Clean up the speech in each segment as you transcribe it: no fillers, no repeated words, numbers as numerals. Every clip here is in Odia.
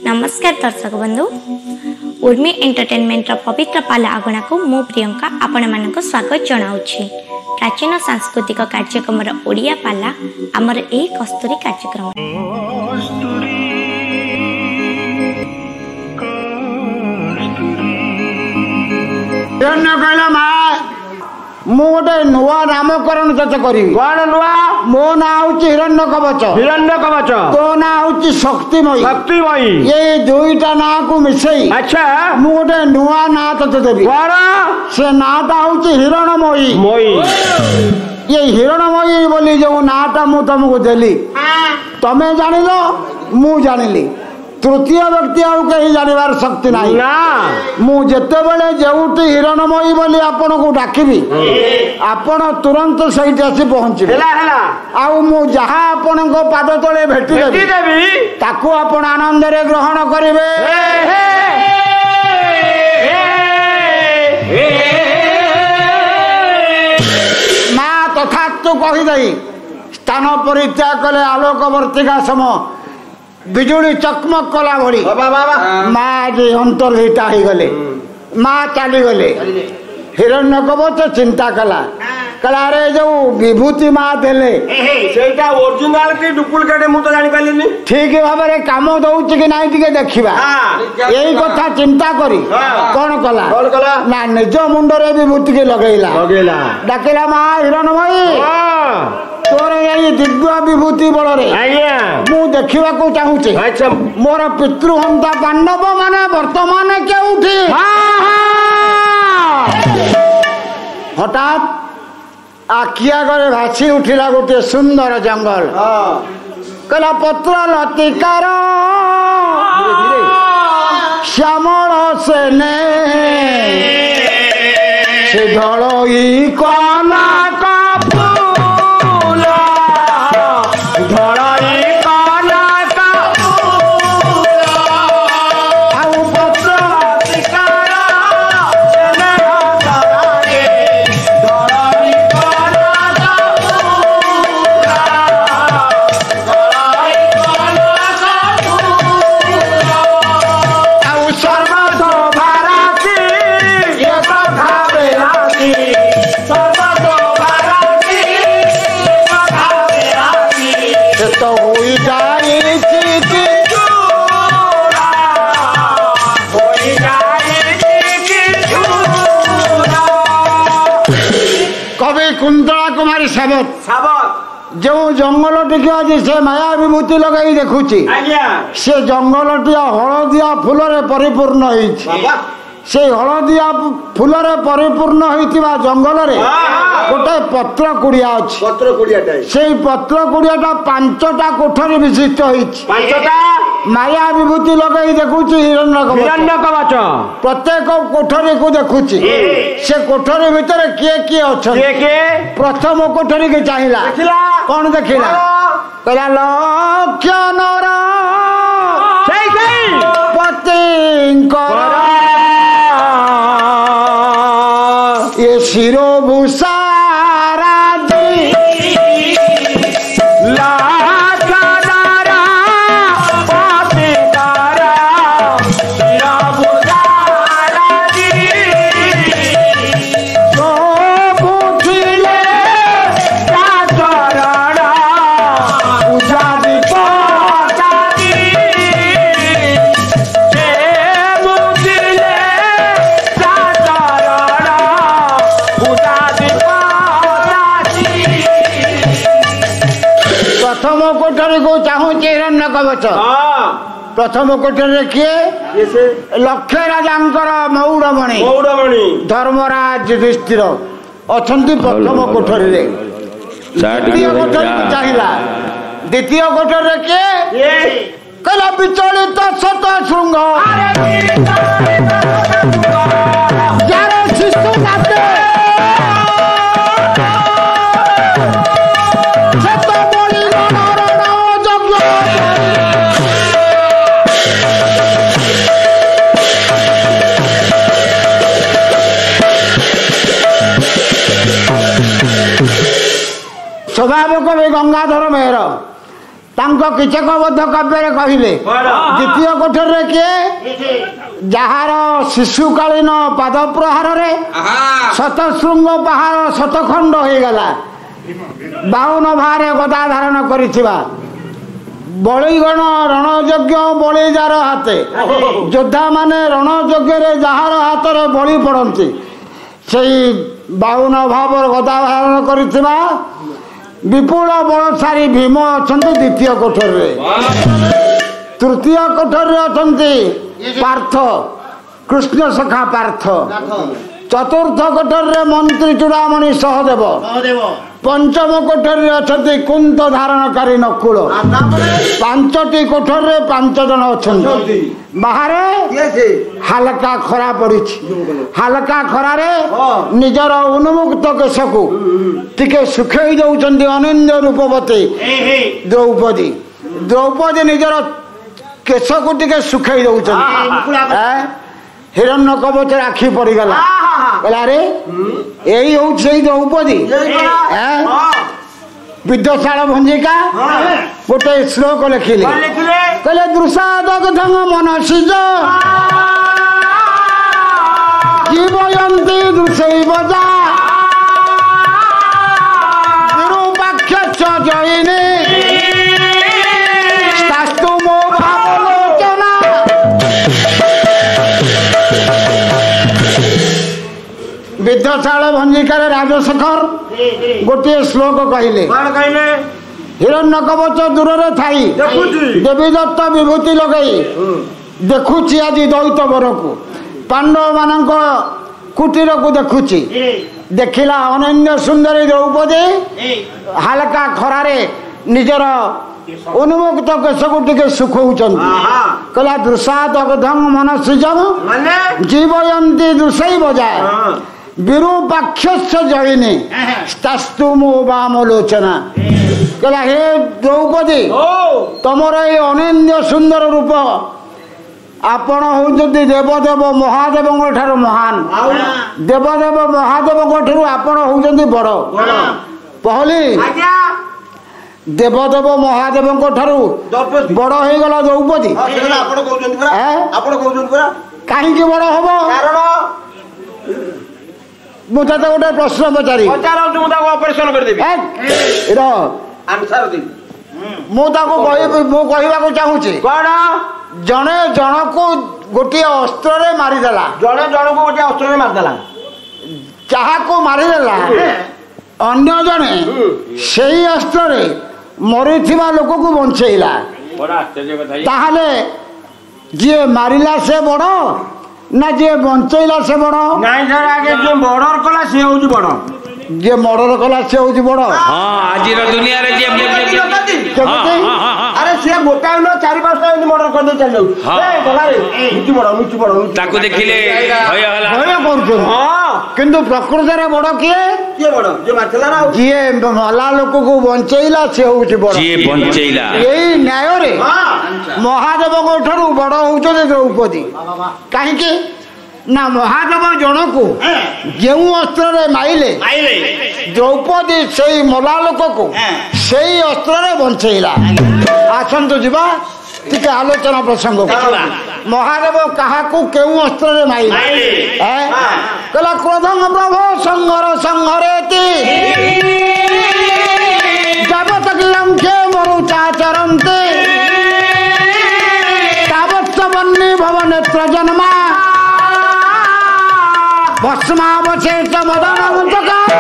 नमस्कार दर्शक बंधु उर्मी एंटरटेनमेंट पवित्र पाला आगणा को मु प्रियंका आपण मानक स्वागत जनाऊँगी। प्राचीन सांस्कृतिक कार्यक्रम ओडिया पाला आमर ए कस्तूरी कार्यक्रम मु गोटे नुआ नामकरण तते करी कौन नुआ मो ना हूँ हिरण्य कवच तो ना हूँ शक्तिमयी ये दुईटा ना को मिसई अच्छा मु गोटे नुआ ना तते देवी कौन से नाटा हूँ हिरणमयी ये हिरणमयी बोली जो नाटा मु तुमको देली तमे जानिल मु जानिली तृतीय व्यक्ति आउ कहीं जानवर शक्ति नहीं ना मु जेते बेले जेउटी हिरणमयी बोली आपन को डाकिबी आपन तुरंत सहित आसी पहुंचबे आउ मु जहा आपन को पाद तले भेटी देबी ताकू आपन आनंद रे ग्रहण करिवे मा तथा तो कहि दई स्थान परित्याग कले आलोक वर्तिका सम बिजुली चकमक कला भरी माँ आज अंतर्हिता हो गले माँ चली गले हिरण्य कवच चिंता कला कला रे जो विभूति माँ देले सेटा ओरिजिनल की डुप्लिकेट मु तो जानि पालिनी ठीक भाव में काम दउछ कि नहीं टिके देखिबा यही कथा चिंता करी कौन कला ना निज मुंड रे विभूति के लगेला डाकिला माँ हिरणमयी तोर यही दिव्य विभूति बल मु देखा चाहूचे मोर पितृहंता पांडव माने वर्तमान केउठी हठात आखिया गरे भासी उठिला गोटे सुंदर जंगल कहला पत्र लतिकार श्यामल सेने से ढलई कना कुंतला कुमारी साबत जो जंगल टी आज से माया विभूति लगे देखुची से जंगल टी हलदिया फूल परिपूर्ण से हलदिया फूल परिपूर्ण होता जंगल गोटे पत्र कुड़िया अच्छी से पत्र कुड़ियाटा 5टा कोठरी विशिष्ट माया विभूति लगे देखुची हिरण्य कवच प्रत्येक कोठरी को देखुची से कोठरी भितर किए किए अच्छा प्रथम कोठरी के चाहिला कौन देखिला कहला लक्ष्य नर पतिंकर ये शिरोभूषा प्रथम कोठरी किए लक्ष्य राजा मौड़मणि धर्मराज युधिष्ठिर अच्छा प्रथम कोठरी द्वितीय कोठरी को चाहिला द्वितीय कोठरी किए कहला विचलित शत श्रृंग शिशु स्वाभाविक भी गंगाधर मेहर କିଚକବଦ୍ଧ କାବ୍ୟରେ କହିଲେ ଦ୍ୱିତୀୟ କୋଠରୀରେ କିଏ ଯାହାର ଶିଶୁକାଳୀନ ପାଦ ପ୍ରହାରରେ ଶତଶୃଙ୍ଗ ପାହାଡ଼ ଶତଖଣ୍ଡ ହୋଇଗଲା 52 ଭାରେ ଗଦା ଧାରଣ କରିଥିବା ବଳିଗଣ ରଣଯଜ୍ଞ ବଳି ଯାର ହାତେ ଯୋଦ୍ଧା ମାନେ ରଣଯଜ୍ଞରେ ଯାହାର ହାତରେ ବଳି ପଡ଼ନ୍ତି ସେଇ 52 ଭାବର ଗଦା ଧାରଣ କରିଥିବା ବିପୁଳ ବଳଶାଳୀ ଭୀମ ଅଛନ୍ତି ଦ୍ୱିତୀୟ କୋଠରୀରେ। ତୃତୀୟ କୋଠରୀରେ ଅଛନ୍ତି ପାର୍ଥ କୃଷ୍ଣ ସଖା ପାର୍ଥ। ଚତୁର୍ଥ କୋଠରୀରେ ମନ୍ତ୍ରୀ ଚୂଡ଼ାମଣି ସହଦେବ। ପଞ୍ଚମ କୋଠରୀରେ ଅଛନ୍ତି କୁନ୍ତ ଧାରଣକାରୀ ନକୁଳ। 5ଟି କୋଠରୀରେ 5 ଜଣ ଅଛନ୍ତି। ବାହାରେ ହାଲକା ଖରା ପଡିଛି। ହାଲକା ଖରାରେ ନିଜର ଉନ୍ମୁକ୍ତ କେଶକୁ ଟିକେ ଶୁଖେଇ ଦଉଛନ୍ତି ଅନନ୍ୟ ରୂପବତୀ ଦ୍ରୌପଦୀ। ଦ୍ରୌପଦୀ ନିଜର କେଶକୁ ଟିକେ ଶୁଖେଇ ଦଉଛନ୍ତି। ହିରଣ୍ୟ କବଚରେ ଆଖି ପଡିଗଲା କହିଲା ଆରେ ଏଇ ହଉଛି ସେଇ ଦ୍ରୌପଦୀ। ବିଦ୍ୱଶାଳ ଭଞ୍ଜିକା ଗୋଟେ ଶ୍ଲୋକ ଲେଖିଲେ କହିଲେ ଦୃଶାଦଗ୍ଧଂ ମନସିଜ ଜୀବୟନ୍ତି ଦୃଶୈବ ଯା ବିରୂପାକ୍ଷଶ୍ଚ ଜୟିନୀ ସ୍ତାସ୍ତୁ ମୋ ଭାବଲୋଚନା। ବିଦ୍ୱଶାଳ ଭଞ୍ଜିକାରେ ରାଜଶେଖର ଗୋଟିଏ ଶ୍ଲୋକ କହିଲେ ହିରଣ୍ୟ କବଚ ଦୂରରେ ଥାଇ ଦେବୀ ଦତ୍ତ ବିଭୂତି ଲଗାଇ ଦେଖୁଛି ଆଜି ଦୈତ ବରକୁ ପାଣ୍ଡବ ମାନଙ୍କ କୁଟୀରକୁ ଦେଖୁଛି। ଦେଖିଲା ଅନନ୍ୟ ସୁନ୍ଦରୀ ଦ୍ରୌପଦୀ ହାଲକା ଖରାରେ ନିଜର ଉନ୍ମୁକ୍ତ କେଶକୁ ଟିକେ ଶୁଖଉଛନ୍ତି। କହିଲା ଦୃଶାଦଗ୍ଧଂ ମନସିଜଂ ଜୀବୟନ୍ତି ଦୃଶୈବ ଯା ବିରୂପାକ୍ଷଶ୍ଚ ଜୟିନୀ ସ୍ତାସ୍ତୁ ମୋ ବାମଲୋଚନା। କହିଲା ହେ ଦ୍ରୌପଦୀ ତମର ଏଇ ଅନନ୍ୟ ସୁନ୍ଦର ରୂପ ଆପଣ ହଉଛନ୍ତି ଦେବଦେବ ମହାଦେବଙ୍କ ଠାରୁ ମହାନ। ଦେବଦେବ ମହାଦେବଙ୍କ ଠାରୁ ଆପଣ ହଉଛନ୍ତି ବଡ। ପହଲି ଦେବଦେବ ମହାଦେବଙ୍କ ଠାରୁ ବଡ ହେଇଗଲା ଦ୍ରୌପଦୀ। କାହିଁକି ବଡ ହବ? ମୁଁ ତତେ ଗୋଟେ ପ୍ରଶ୍ନ ପଚାରି ମୁଁ ତାକୁ ମୁଁ କହିବାକୁ ଚାହୁଁଛି କଣ ଜଣେ ଜଣକୁ ଗୋଟିଏ ଅସ୍ତ୍ରରେ ମାରିଦେଲା। ଜଣେ ଜଣକୁ ଗୋଟିଏ ଅସ୍ତ୍ରରେ ମାରିଦେଲା। ଯାହାକୁ ମାରିଦେଲା ଅନ୍ୟ ଜଣେ ସେଇ ଅସ୍ତ୍ରରେ ମରିଥିବା ଲୋକକୁ ବଞ୍ଚେଇଲା। ତାହେଲେ ଯିଏ ମାରିଲା ସେ ବଡ ନା ଯିଏ ବଞ୍ଚେଇଲା ସେ ବଡ? ନାଇଁ ସାର୍ ଆଗେ ଯିଏ ମର୍ଡର କଲା ସେ ହଉଛି ବଡ। ଯିଏ ମର୍ଡର କଲା ସେ ହଉଛି ବଡ। ଆଜିର ଦୁନିଆରେ ଯିଏ ଆରେ ସିଏ ଗୋଟାଏ ନୁହଁ 4-5ଟା ଏମିତି ମର୍ଡର କରିଦେଇ ଚାଲିଯାଉଛି। ତାକୁ ଦେଖିଲେ ଭୟ କରୁଛନ୍ତି। କିନ୍ତୁ ପ୍ରକୃତରେ ବଡ କିଏ? କିଏ ବଡ? ଯିଏ ମଲା ଲୋକକୁ ବଞ୍ଚେଇଲା ସେ ହଉଛି ବଡ। ଯିଏ ବଞ୍ଚେଇଲା। ଏଇ ନ୍ୟାୟରେ ମହାଦେବଙ୍କ ଠାରୁ ବଡ ହଉଛନ୍ତି ଦ୍ରୌପଦୀ। କାହିଁକି ନା ମହାଦେବ ଜଣକୁ ଯେଉଁ ଅସ୍ତ୍ରରେ ମାଇଲେ ଦ୍ରୌପଦୀ ସେଇ ମଲା ଲୋକକୁ ସେଇ ଅସ୍ତ୍ରରେ ବଞ୍ଚେଇଲା। ଆସନ୍ତୁ ଯିବା ଟିକେ ଆଲୋଚନା ପ୍ରସଙ୍ଗ। ମହାଦେବ କାହାକୁ କେଉଁ ଅସ୍ତ୍ରରେ ମାଇଲେ? କହିଲା କ୍ରୋଧଂ ପ୍ରଭୋ ସଂଘର ସଂଘରେତି ଯାବତ ଲଙ୍କେ ମରୁଚାଚରନ୍ତେ ତାବତ୍ସ ବନ୍ନି ଭବ ନେତ୍ର ଜନ୍ମା ଭସ୍ମାବଶେଷ ମଦନ ଚକାର।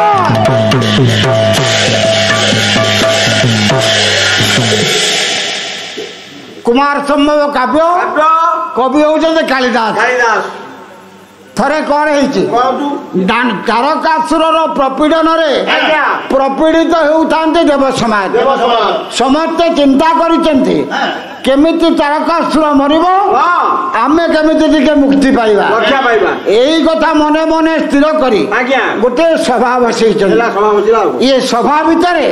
କୁମାର ସମ୍ଭବ କାବ୍ୟ କବି ହଉଛନ୍ତି କାଳିଦାସ। ଥରେ କଣ ହେଇଛି ତାରକାସୁରର ପ୍ରପୀଡ଼ନରେ ପ୍ରପୀଡ଼ିତ ହେଉଥାନ୍ତି ଦେବ ସମାଜ। ସମସ୍ତେ ଚିନ୍ତା କରିଛନ୍ତି କେମିତି ତାରକାସୁର ମରିବ ଆମେ କେମିତି ଟିକେ ମୁକ୍ତି ପାଇବା। ଏଇ କଥା ମନେ ମନେ ସ୍ଥିର କରି ଗୋଟେ ସଭା ବସେଇଛନ୍ତି। ଇଏ ସଭା ଭିତରେ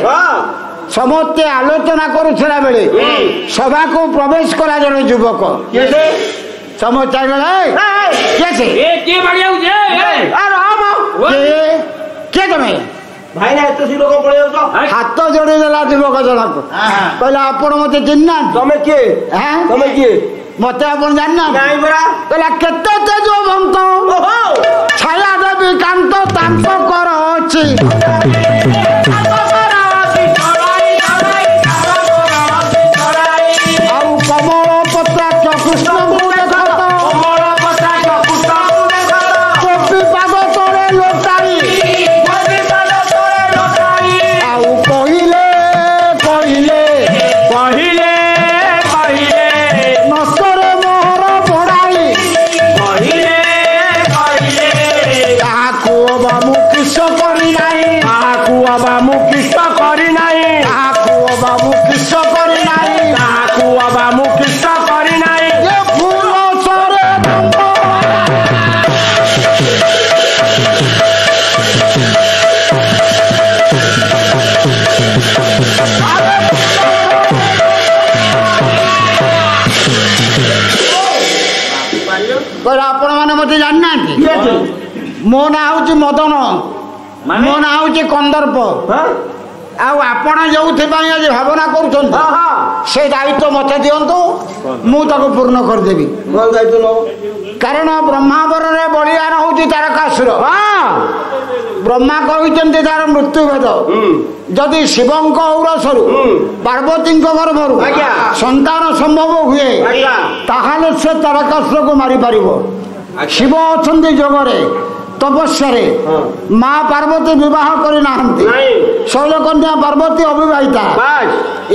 ସମସ୍ତେ ଆଲୋଚନା କରୁଥିଲା ବେଳେ ସଭାକୁ ପ୍ରବେଶ କଲା ଜଣେ ଯୁବକ। ସମସ୍ତେ କିଏ ତମେ ଭାଇ ନା ଏତେ ଶୀଘ୍ର କଣ ପଳେଇ ଯାଉଛ? ହାତ ଯୋଡି ଦେଲା ଯୁବକ ଜଣକ କହିଲା ଆପଣ ମତେ ଚିହ୍ନିନାହାନ୍ତି? ତମେ କିଏ? ତମେ କିଏ? ମତେ ଆପଣ ଜାଣିନାହାନ୍ତି? ନାଇଁ ପରା। କହିଲା କେତେ ତେଜବନ୍ତ ଛାୟା ଦେବୀ କାନ୍ତ ତାଙ୍କ କର ଅଛି ଆଉ କମଳ ପତ୍ରାକ୍ଷ କୃଷ୍ଣଙ୍କୁ ଦେଖତ ଗୋପୀ ପାଦ ତଳେ ଲୋଟାଇ ଆଉ କହିଲେ କହିଲେ କହିଲେ କହିଲେ ନସରେ ମୋହର ବଢାଇ କହିଲେ କହିଲେ କାହାକୁ ଅବା ମୁଁ କିସ କରି ନାହିଁ କାହାକୁ ଅବା ମୁଁ କିସ କରି ନାହିଁ କାହାକୁ ଅବା ମୁଁ କିସ କରି ନାହିଁ କାହାକୁ ଅବା ମୁଁ କିସ କରି ନାହିଁ ଏ ଫୁଲ ସରେ କହିଲା ଆପଣ ମାନେ ମତେ ଜାଣିନାହାନ୍ତି? ମୋ ନାଁ ହଉଛି ମଦନ, ମୋ ନାଁ ହଉଛି କନ୍ଦର୍ପ। ଆଉ ଆପଣ ଯୋଉଥିପାଇଁ ଆଜି ଭାବନା କରୁଛନ୍ତି ସେ ଦାୟିତ୍ୱ ମତେ ଦିଅନ୍ତୁ, ମୁଁ ତାକୁ ପୂର୍ଣ୍ଣ କରିଦେବି। କାରଣ ବ୍ରହ୍ମାବରରେ ବଳିଦାନ ହଉଛି ତାରକାସୁର। ବ୍ରହ୍ମା କହିଛନ୍ତି ତାର ମୃତ୍ୟୁଭେଦ। ଯଦି ଶିବଙ୍କ ଔରସରୁ ପାର୍ବତୀଙ୍କ ଗର୍ଭରୁ ସନ୍ତାନ ସମ୍ଭବ ହୁଏ ତାହେଲେ ସେ ତାରକାସୁରକୁ ମାରିପାରିବ। ଶିବ ଅଛନ୍ତି ଯୋଗରେ ତପସ୍ୟାରେ, ମା ପାର୍ବତୀ ବିବାହ କରିନାହାନ୍ତି, ଶୈଳକନ୍ୟା ପାର୍ବତୀ ଅବିବାହିତା।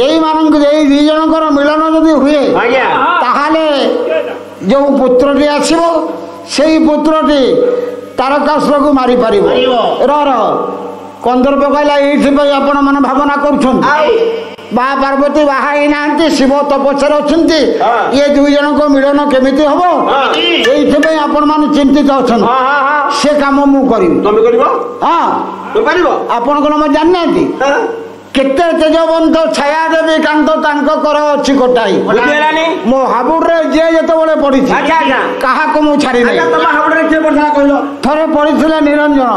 ଏଇମାନଙ୍କୁ ଏଇ ଦି ଜଣଙ୍କର ମିଳନ ଯଦି ହୁଏ ତାହେଲେ ଯୋଉ ପୁତ୍ରଟି ଆସିବ ସେଇ ପୁତ୍ରଟି ତାରକାସୁରକୁ ମାରିପାରିବ। କନ୍ଦର୍ପ କହିଲା ଏଇଥିପାଇଁ ଆପଣ ମାନେ ଭାବନା କରୁଛନ୍ତି ମା ପାର୍ବତୀ ବାହା ହେଇନାହାନ୍ତି, ଶିବ ତପସ୍ୟାରେ ଅଛନ୍ତି, ଇଏ ଦୁଇ ଜଣଙ୍କ ମିଳନ କେମିତି ହବ ଏଇଥିପାଇଁ ଆପଣ ମାନେ ଚିନ୍ତିତ ଅଛନ୍ତି। ସେ କାମ ମୁଁ କରିବି। ତମେ କରିବ? ହଁ କରିବ। ଆପଣ କଣ ମତେ ଜାଣିନାହାନ୍ତି? କେତେ ତେଜବନ୍ତ ଛାୟା ଦେବୀ କାନ୍ତ ତାଙ୍କ କର ଅଛି ଗୋଟାଇ। ମୋ ହାବୁଡରେ ଯିଏ ଯେତେବେଳେ ପଡିଛି କାହାକୁ ମୁଁ ଛାଡି ନାହିଁ। ଥରେ ପଡିଥିଲେ ନିରଞ୍ଜନ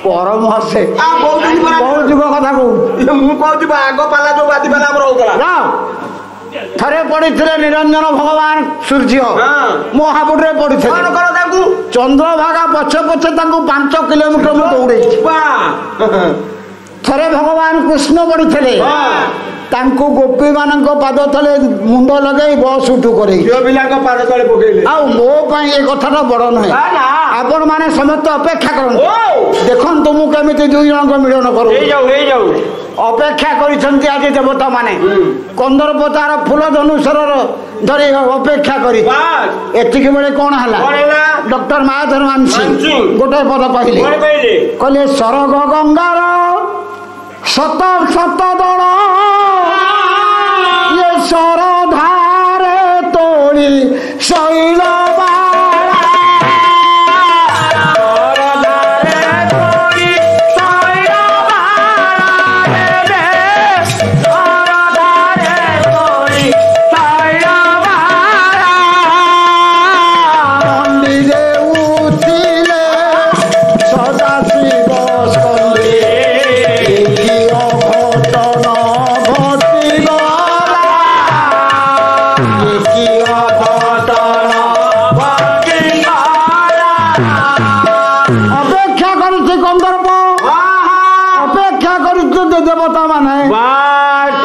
ପରମହସେ ବହୁ ଯୁଗ କଥା କହୁଛି। ମୁଁ କହୁଛି ଆଗ ପାଲା ଯୋଉ ବାଦି ପାଲା ଆମର ହଉଥିଲା। ଥରେ ପଡିଥିଲେ ନିରଞ୍ଜନ ଭଗବାନ ସୂର୍ଯ୍ୟ ମୋ ହାବୁଡରେ ପଡିଥିଲେ। ଚନ୍ଦ୍ରଭାଗା ପଛେ ପଛେ ତାଙ୍କୁ 5 କିଲୋମିଟର ମୁଁ ଦୌଡେଇଛି। ଥରେ ଭଗବାନ କୃଷ୍ଣ ପଡିଥିଲେ, ତାଙ୍କୁ ଗୋପୀ ମାନଙ୍କ ପାଦ ତଳେ ମୁଣ୍ଡ ଲଗେଇ ବସ୍ ଉଠୁ କରେଇ ପିଲାଙ୍କ ପାଦ ତଳେ ପକେଇଲେ। ଆଉ ମୋ ପାଇଁ ଏ କଥାଟା ବଡ ନୁହେଁ। ଆପଣ ମାନେ ସମସ୍ତେ ଅପେକ୍ଷା କରନ୍ତୁ, ଦେଖନ୍ତୁ ମୁଁ କେମିତି ଦୁଇ ଜଣଙ୍କ ମିଳନ କରୁ। ଅପେକ୍ଷା କରିଛନ୍ତି ଆଜି ଦେବତା ମାନେ। କନ୍ଦର୍ପ ତାର ଫୁଲ ଧନୁଷର ଧରି ଅପେକ୍ଷା କରି ଏତିକି ବେଳେ କଣ ହେଲା? ଡକ୍ଟର ମାୟାଧର ମାନସିଂ ଗୋଟେ ପଦ କହିଲେ, କହିଲେ ସରଗ ଗଙ୍ଗାର ଶତ ଶତ ଦଳ ଇଏ ସରଧାରେ ତୋଳି ଶୈଳ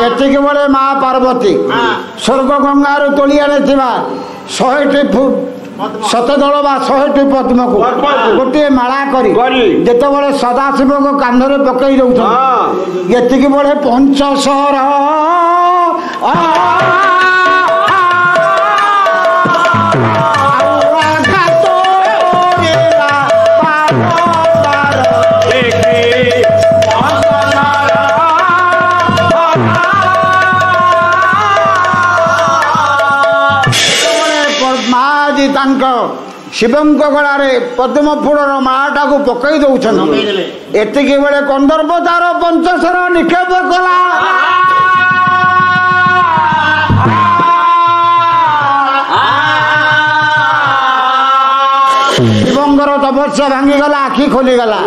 ଏତିକି ବେଳେ ମା ପାର୍ବତୀ ସ୍ୱର୍ଗ ଗଙ୍ଗାରୁ ତୋଳି ଆଣିଥିବା 100ଟି ଶତଦଳ ବା 100ଟି ପଦ୍ମକୁ ଗୋଟିଏ ମାଳା କରି ଯେତେବେଳେ ସଦାଶିବଙ୍କ କାନ୍ଧରେ ପକେଇ ଦଉଛନ୍ତି, ଏତିକି ବେଳେ ପଞ୍ଚଶର ତାଙ୍କ ଶିବଙ୍କ ଗଳାରେ ପଦ୍ମ ଫୁଲର ମାଳାଟାକୁ ପକେଇ ଦଉଛନ୍ତି। ଏତିକି ବେଳେ କନ୍ଦର୍ପ ତାର ପଞ୍ଚଶର ନିକ୍ଷେପ କଲା। ଶିବଙ୍କର ତପସ୍ୟା ଭାଙ୍ଗିଗଲା, ଆଖି ଖୋଲିଗଲା।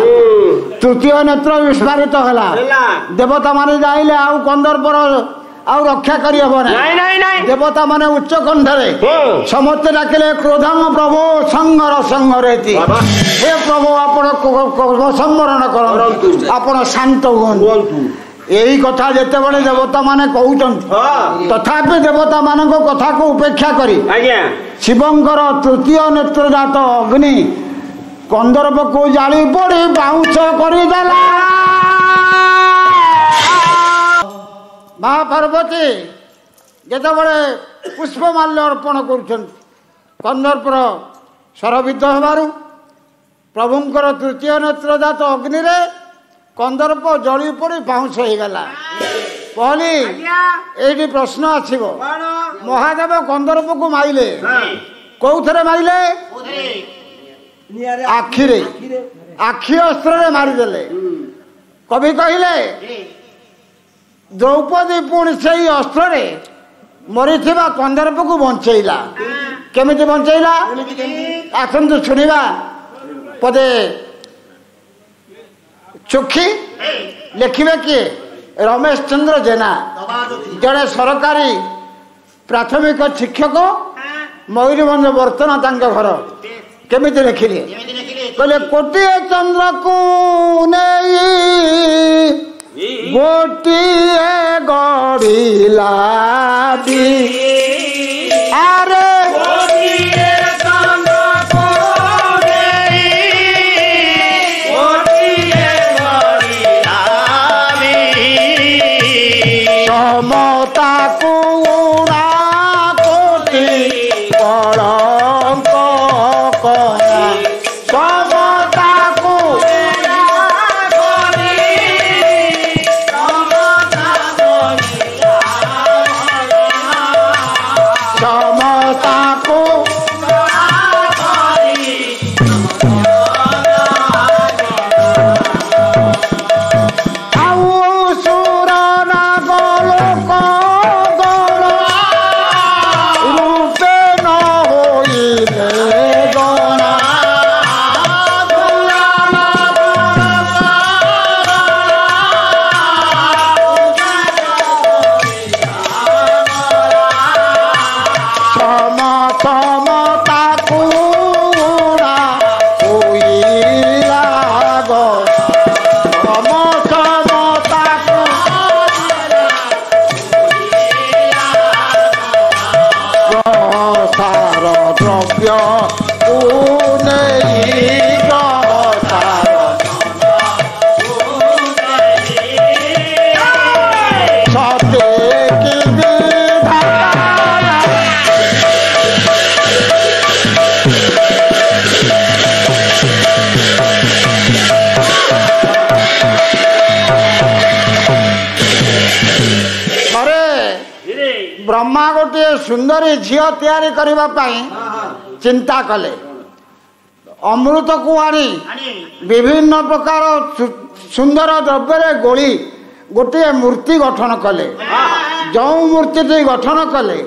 तृतीय नेत्र विस्फारित है देवता माने जाइले आउ कंदर्पर आउ रक्षा करी हबो ना देवता माने उच्च कंठरे समस्त डाकिले क्रोधम प्रभु संगर संगरेति हे प्रभु आपण संवरण करन्तु आपण शांत हुअन्तु यही कथा जेते बड़े देवता माने कहउछन्ति तथापि देवता मानक कथा को उपेक्षा करी शिवंकर तृतीय नेत्र जात अग्नि कंदर्प को जाली पड़ी बाउंस करदेला महापार्वती जेते बड़े पुष्पमाल्य अर्पण कर कंदर्पर शरविद्ध हबारु प्रभुंकर तृतीय नेत्र जात अग्नि रे कंदर्प जली पड़ी बाउंस हो गला कहली ये प्रश्न आसब महादेव कंदर्प को माइले कौथरे माइले आखिरे आखि अस्त्र मारिदेले कवि कहले द्रौपदी पुणी से अस्त्र मरी कंदर्प को बंचैला केमिति बंचैला आसतु शुणा पदे चोखी लिखिबे किए रमेश चंद्र जेना जड़े सरकारी प्राथमिक शिक्षक मयूरभंज बर्तन घर केमिति लिखिले कहले कोटिए चंद्र को नहीं गोटिए गढ़िला अरे समता कुणा कोटि कलंक करा समता कुणा समता को ब्रह्मा गोटे सुंदरी झील तैयारी करने चिंता कले अमृत को आनी विभिन्न प्रकार सुंदर द्रव्य गोली गोटे मूर्ति गठन कले जो मूर्ति गठन कले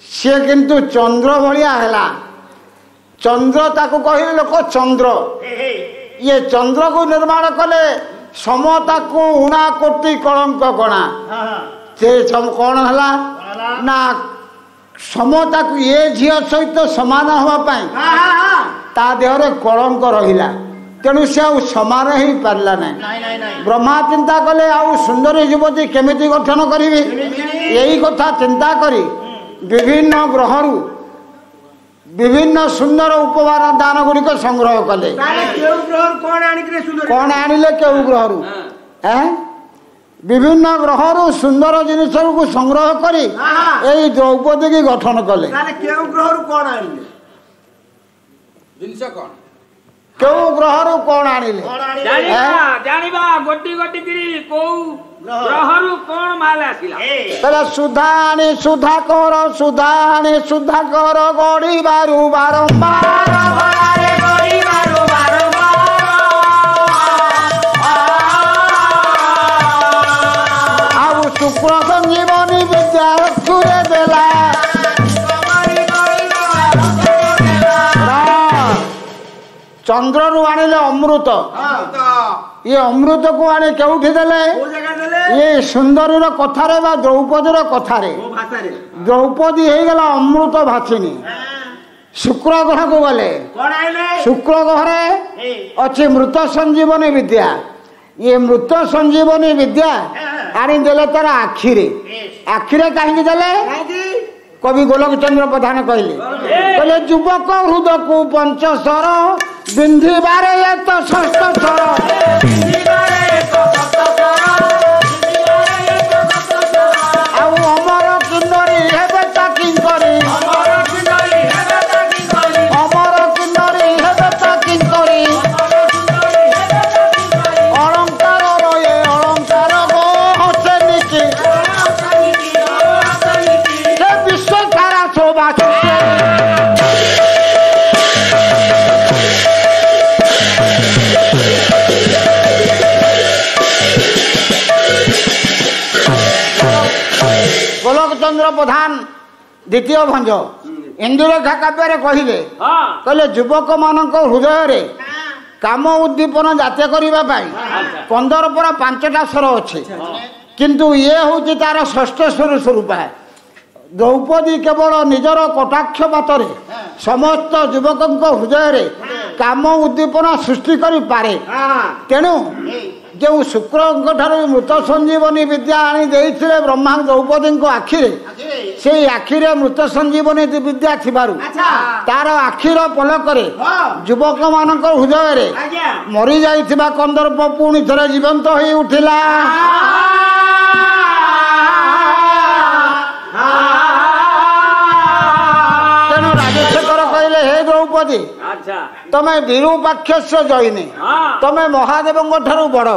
सी किंतु चंद्र भाया है चंद्र ताको कहले लोक चंद्र ये चंद्र को निर्माण कले समता को उणा कोटि कलंक गणा से कौन है ना समता को ये झी सहित सामान हाँपाई ता देहरे कलंक रहा तेणु से आउ सामान हो पारा ना ब्रह्मा चिंता कले आउ सुंदरी युवती केमिति गठन करी यही कथा चिंता करी विभिन्न ग्रहरु विभिन्न सुंदर उपहार दान गुड़िक संग्रह कले कौन आनिले केउ ग्रहरु विभिन्न ग्रहरु सुंदर जिनिस को संग्रह करी यही द्रौपदी की गठन कले केउ ग्रहरु कौन आनिले गोटी गोटी ग्रहरु कौन माल आसिला सुधाणी सुधा कर गड़ी बारू बारंबार शुक्र संजीवनी विद्या सूर्य देला चंद्र रु आनिले अमृत ये अमृत को आने केउठी देले ये सुंदरी कथारे बा द्रौपदी कथारे द्रौपदी हो गला अमृत भाषिनी शुक्र ग्रह को गले शुक्र ग्रह अच्छे मृत संजीवनी विद्या ये मृत संजीवनी विद्या आनी देले तार आखिरे कहीं देले कवि गोलक चंद्र प्रधान कहले युवक हृदय को पंचस्वर बिंधिबारे ये तो षष्ठ स्वर अमर किन्नरी हेबे ता किंकरी अमर किन्नरी हेबे ता किंकरी अलंकार ये अलंकार गो हसे निकी से विश्व सारा शोभा गोलक चंद्र प्रधान द्वितीय भंज इंदुरेखा काव्य कहले युवक मान हृदय रे काम उद्दीपन जाते करने 15 स्वर अच्छे किंतु ये हूँ तार षष्ठ स्वर स्वरूप है द्रौपदी केवल निजर कटाक्षपात समस्त युवक हृदय रे काम उद्दीपन सृष्टि करि पारे तेणु जो शुक्र मृत संजीवनी विद्या आनी देइथिले ब्रह्मा द्रौपदी आखिरे से आखिरे मृत संजीवनी विद्या थिबारु तार आखिर पलकरे युवक मान हृदय रे मरी जाइथिबा कंदर्प पुणी थरे जीवंत होई उठिला तेणु राजशेखर कहले हे द्रौपदी तमे विरूपाक्ष जयिनी तमे महादेव बड़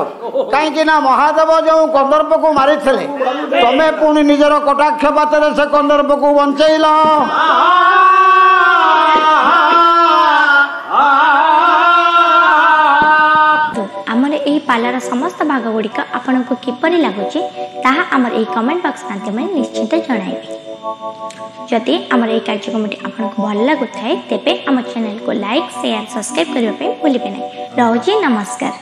कहीं महादेव जो कंदर्प को मारी तमे पुणी निजर कटाक्षपात से कंदर्प को बंचेल आमर यही पालार समस्त भाग गुड़िक आपण को किपरि लगुच आमर यही कमेंट बॉक्स माध्यम निश्चित जणाइबे जदि आमर यही कार्यक्रमटी आपको भल लगुए तेबे आम चैनल को लाइक शेयर सब्सक्राइब करने भूलिए नहीं। रोजी नमस्कार।